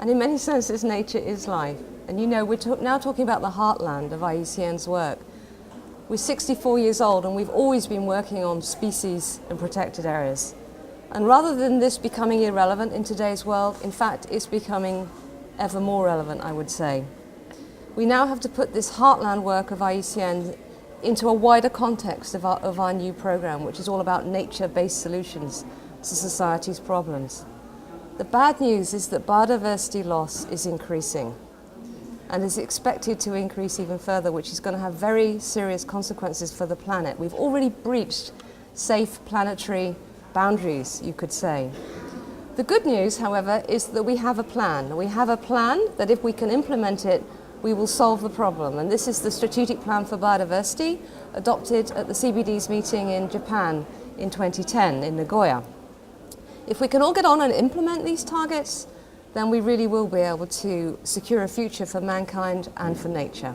And in many senses, nature is life. And you know, we're now talking about the heartland of IUCN's work. We're 64 years old and we've always been working on species and protected areas. And rather than this becoming irrelevant in today's world, in fact, it's becoming ever more relevant, I would say. We now have to put this heartland work of IUCN into a wider context of our new program, which is all about nature-based solutions to society's problems. The bad news is that biodiversity loss is increasing and is expected to increase even further, which is going to have very serious consequences for the planet. We've already breached safe planetary boundaries, you could say. The good news, however, is that we have a plan. We have a plan that if we can implement it, we will solve the problem. And this is the Strategic Plan for Biodiversity, adopted at the CBD's meeting in Japan in 2010 in Nagoya. If we can all get on and implement these targets, then we really will be able to secure a future for mankind and for nature.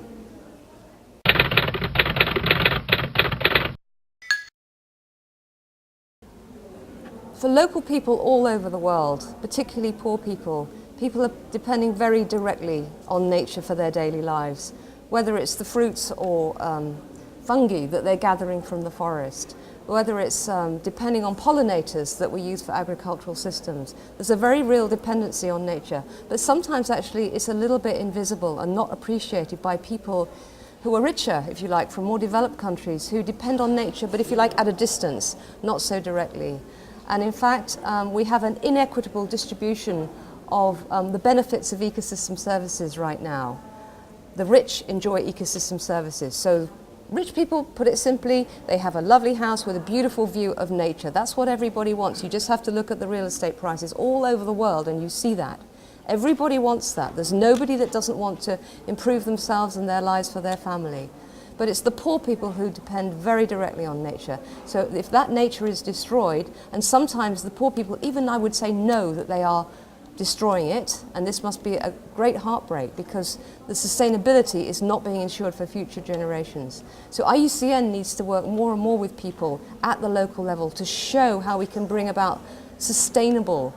For local people all over the world, particularly poor people, people are depending very directly on nature for their daily lives, whether it's the fruits or fungi that they're gathering from the forest, whether it's depending on pollinators that we use for agricultural systems. There's a very real dependency on nature, but sometimes actually it's a little bit invisible and not appreciated by people who are richer, if you like, from more developed countries, who depend on nature, but if you like, at a distance, not so directly. And in fact, we have an inequitable distribution of the benefits of ecosystem services right now. The rich enjoy ecosystem services. So rich people, put it simply, they have a lovely house with a beautiful view of nature. That's what everybody wants. You just have to look at the real estate prices all over the world and you see that. Everybody wants that. There's nobody that doesn't want to improve themselves and their lives for their family. But it's the poor people who depend very directly on nature. So if that nature is destroyed, and sometimes the poor people, even I would say, know that they are destroying it, and this must be a great heartbreak because the sustainability is not being ensured for future generations. So IUCN needs to work more and more with people at the local level to show how we can bring about sustainable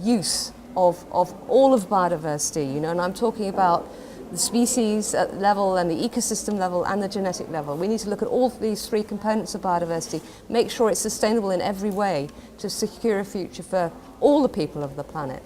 use of all of biodiversity, you know, and I'm talking about the species level and the ecosystem level and the genetic level. We need to look at all these three components of biodiversity, make sure it's sustainable in every way to secure a future for all the people of the planet.